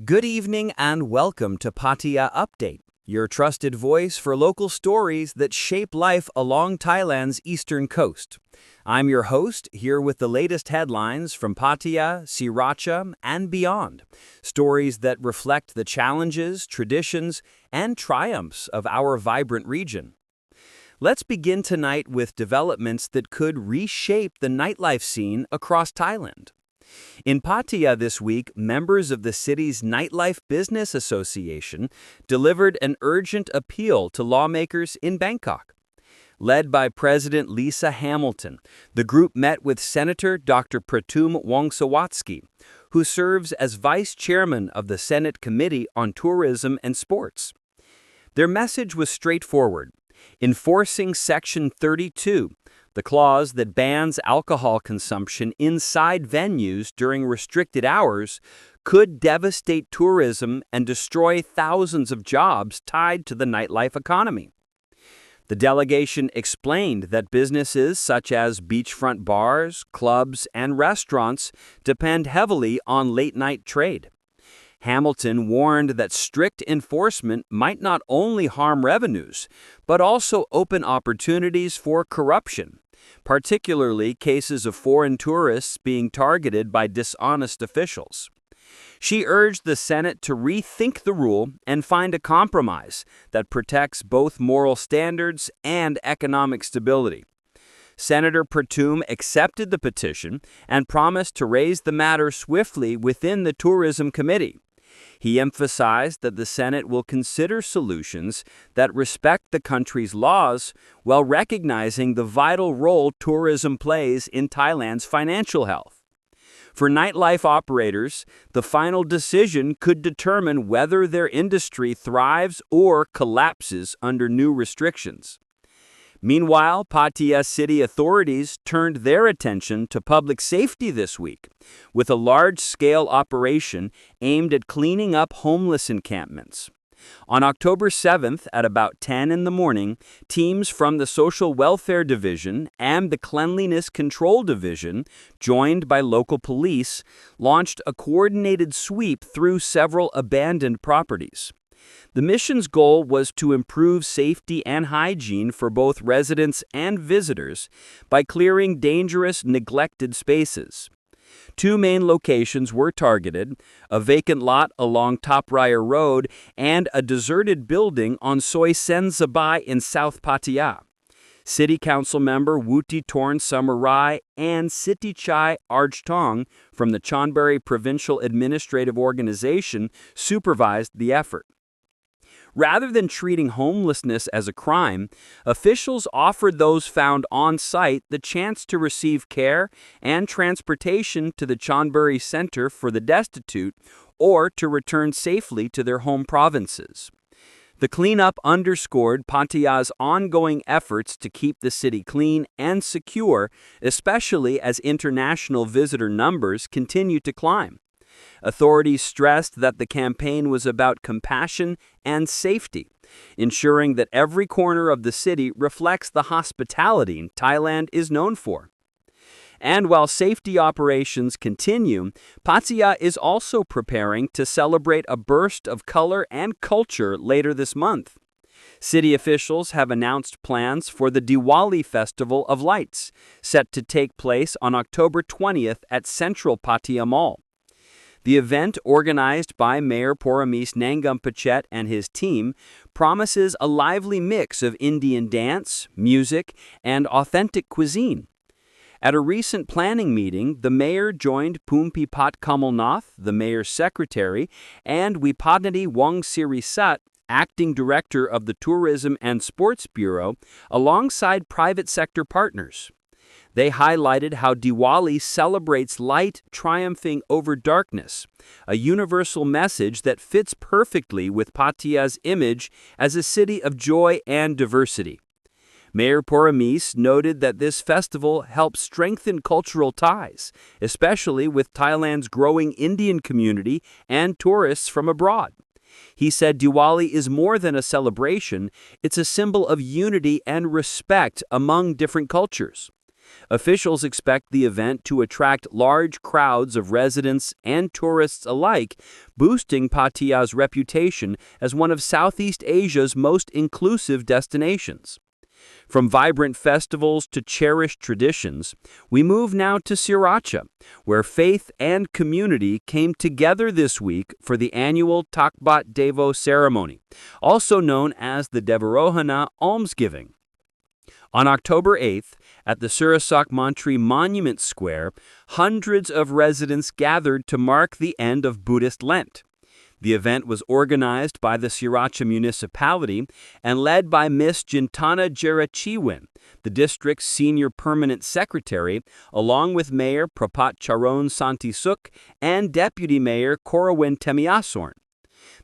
Good evening and welcome to Pattaya Update, your trusted voice for local stories that shape life along Thailand's eastern coast. I'm your host, here with the latest headlines from Pattaya, Sriracha, and beyond. Stories that reflect the challenges, traditions, and triumphs of our vibrant region. Let's begin tonight with developments that could reshape the nightlife scene across Thailand. In Pattaya this week, members of the city's Nightlife Business Association delivered an urgent appeal to lawmakers in Bangkok. Led by President Lisa Hamilton, the group met with Senator Dr. Pratum Wongsawatsky, who serves as vice chairman of the Senate Committee on Tourism and Sports. Their message was straightforward: enforcing Section 32, the clause that bans alcohol consumption inside venues during restricted hours, could devastate tourism and destroy thousands of jobs tied to the nightlife economy. The delegation explained that businesses such as beachfront bars, clubs, and restaurants depend heavily on late-night trade. Hamilton warned that strict enforcement might not only harm revenues, but also open opportunities for corruption, particularly cases of foreign tourists being targeted by dishonest officials. She urged the Senate to rethink the rule and find a compromise that protects both moral standards and economic stability. Senator Pratum accepted the petition and promised to raise the matter swiftly within the Tourism Committee. He emphasized that the Senate will consider solutions that respect the country's laws while recognizing the vital role tourism plays in Thailand's financial health. For nightlife operators, the final decision could determine whether their industry thrives or collapses under new restrictions. Meanwhile, Pattaya city authorities turned their attention to public safety this week, with a large-scale operation aimed at cleaning up homeless encampments. On October 7th at about 10 in the morning, teams from the Social Welfare Division and the Cleanliness Control Division, joined by local police, launched a coordinated sweep through several abandoned properties. The mission's goal was to improve safety and hygiene for both residents and visitors by clearing dangerous, neglected spaces. Two main locations were targeted: a vacant lot along Top Raya Road and a deserted building on Soi Sen Sabai in South Pattaya. City Council member Wuti Torn Samarai and Siti Chai Arjtong from the Chonburi Provincial Administrative Organization supervised the effort. Rather than treating homelessness as a crime, officials offered those found on site the chance to receive care and transportation to the Chonburi Center for the Destitute or to return safely to their home provinces. The cleanup underscored Pattaya's ongoing efforts to keep the city clean and secure, especially as international visitor numbers continue to climb. Authorities stressed that the campaign was about compassion and safety, ensuring that every corner of the city reflects the hospitality Thailand is known for. And while safety operations continue, Pattaya is also preparing to celebrate a burst of color and culture later this month. City officials have announced plans for the Diwali Festival of Lights, set to take place on October 20th at Central Pattaya Mall. The event, organized by Mayor Paramis Nangampachet and his team, promises a lively mix of Indian dance, music, and authentic cuisine. At a recent planning meeting, the mayor joined Pumpipat Kamalnath, the mayor's secretary, and Wipadnati Wongsirisat, acting director of the Tourism and Sports Bureau, alongside private sector partners. They highlighted how Diwali celebrates light triumphing over darkness, a universal message that fits perfectly with Pattaya's image as a city of joy and diversity. Mayor Paramis noted that this festival helps strengthen cultural ties, especially with Thailand's growing Indian community and tourists from abroad. He said Diwali is more than a celebration, it's a symbol of unity and respect among different cultures. Officials expect the event to attract large crowds of residents and tourists alike, boosting Pattaya's reputation as one of Southeast Asia's most inclusive destinations. From vibrant festivals to cherished traditions, we move now to Sriracha, where faith and community came together this week for the annual Takbat Devo ceremony, also known as the Devorohana almsgiving. On October 8th, at the Sriracha Mantri Monument Square, hundreds of residents gathered to mark the end of Buddhist Lent. The event was organized by the Sriracha municipality and led by Miss Jintana Jerachiwin, the district's senior permanent secretary, along with Mayor Prapat Charon Santisuk and Deputy Mayor Corwin Temiasorn.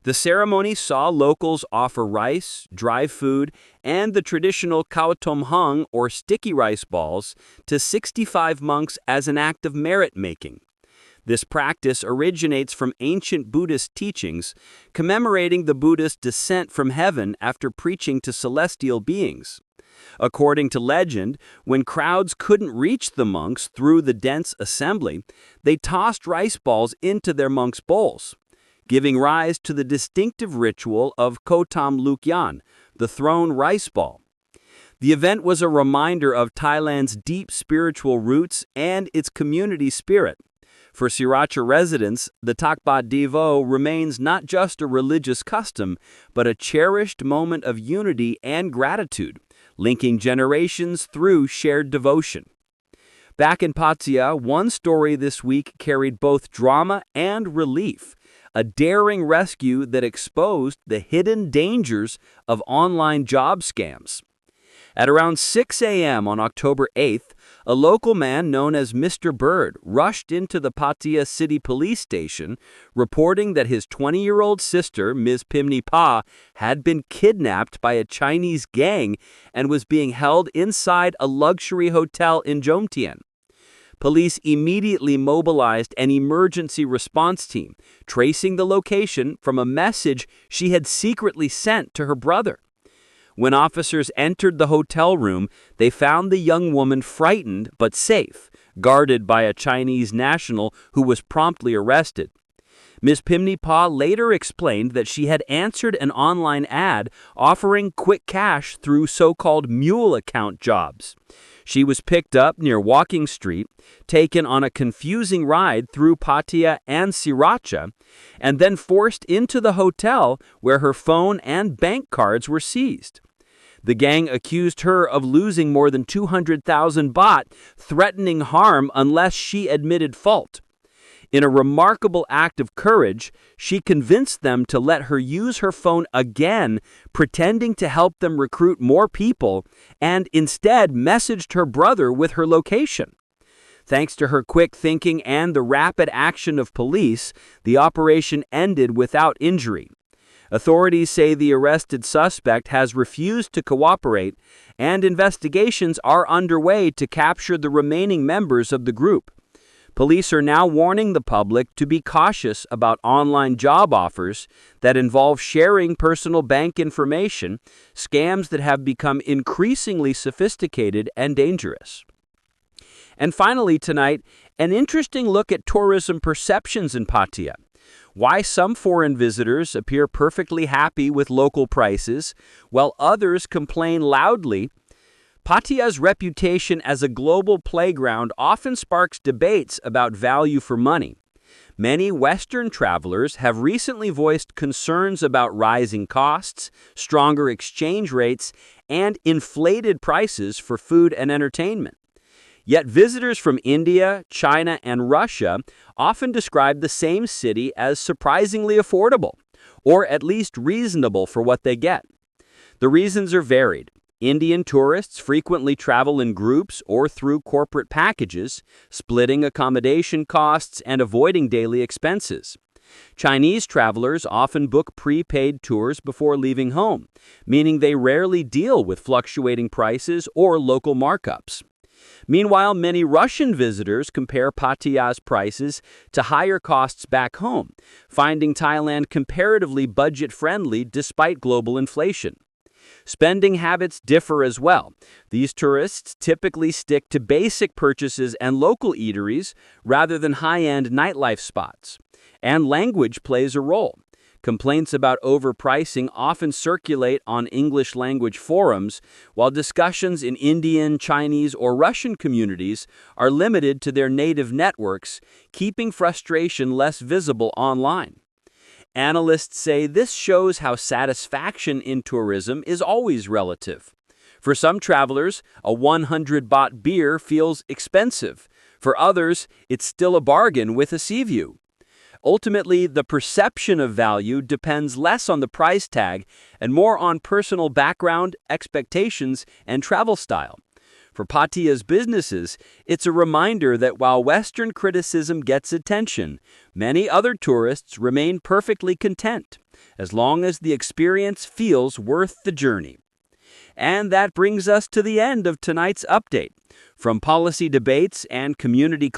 The ceremony saw locals offer rice, dry food, and the traditional kautomhang or sticky rice balls to 65 monks as an act of merit-making. This practice originates from ancient Buddhist teachings, commemorating the Buddha's descent from heaven after preaching to celestial beings. According to legend, when crowds couldn't reach the monks through the dense assembly, they tossed rice balls into their monks' bowls, giving rise to the distinctive ritual of Kotam Lukyan, the thrown rice ball. The event was a reminder of Thailand's deep spiritual roots and its community spirit. For Sriracha residents, the Takbat Devo remains not just a religious custom, but a cherished moment of unity and gratitude, linking generations through shared devotion. Back in Pattaya, one story this week carried both drama and relief, a daring rescue that exposed the hidden dangers of online job scams. At around 6 a.m. on October 8th, a local man known as Mr. Bird rushed into the Pattaya City Police Station, reporting that his 20-year-old sister, Ms. Pimni Pa, had been kidnapped by a Chinese gang and was being held inside a luxury hotel in Jomtien. Police immediately mobilized an emergency response team, tracing the location from a message she had secretly sent to her brother. When officers entered the hotel room, they found the young woman frightened but safe, guarded by a Chinese national who was promptly arrested. Ms. Pimni Pa later explained that she had answered an online ad offering quick cash through so-called mule account jobs. She was picked up near Walking Street, taken on a confusing ride through Pattaya and Sriracha, and then forced into the hotel where her phone and bank cards were seized. The gang accused her of losing more than 200,000 baht, threatening harm unless she admitted fault. In a remarkable act of courage, she convinced them to let her use her phone again, pretending to help them recruit more people, and instead messaged her brother with her location. Thanks to her quick thinking and the rapid action of police, the operation ended without injury. Authorities say the arrested suspect has refused to cooperate, and investigations are underway to capture the remaining members of the group. Police are now warning the public to be cautious about online job offers that involve sharing personal bank information, scams that have become increasingly sophisticated and dangerous. And finally tonight, an interesting look at tourism perceptions in Pattaya. Why some foreign visitors appear perfectly happy with local prices, while others complain loudly. Pattaya's reputation as a global playground often sparks debates about value for money. Many Western travelers have recently voiced concerns about rising costs, stronger exchange rates, and inflated prices for food and entertainment. Yet visitors from India, China, and Russia often describe the same city as surprisingly affordable, or at least reasonable for what they get. The reasons are varied. Indian tourists frequently travel in groups or through corporate packages, splitting accommodation costs and avoiding daily expenses. Chinese travelers often book prepaid tours before leaving home, meaning they rarely deal with fluctuating prices or local markups. Meanwhile, many Russian visitors compare Pattaya's prices to higher costs back home, finding Thailand comparatively budget-friendly despite global inflation. Spending habits differ as well. These tourists typically stick to basic purchases and local eateries rather than high-end nightlife spots. And language plays a role. Complaints about overpricing often circulate on English-language forums, while discussions in Indian, Chinese, or Russian communities are limited to their native networks, keeping frustration less visible online. Analysts say this shows how satisfaction in tourism is always relative. For some travelers, a 100 baht beer feels expensive. For others, it's still a bargain with a sea view. Ultimately, the perception of value depends less on the price tag and more on personal background, expectations, and travel style. For Pattaya's businesses, it's a reminder that while Western criticism gets attention, many other tourists remain perfectly content, as long as the experience feels worth the journey. And that brings us to the end of tonight's update. From policy debates and community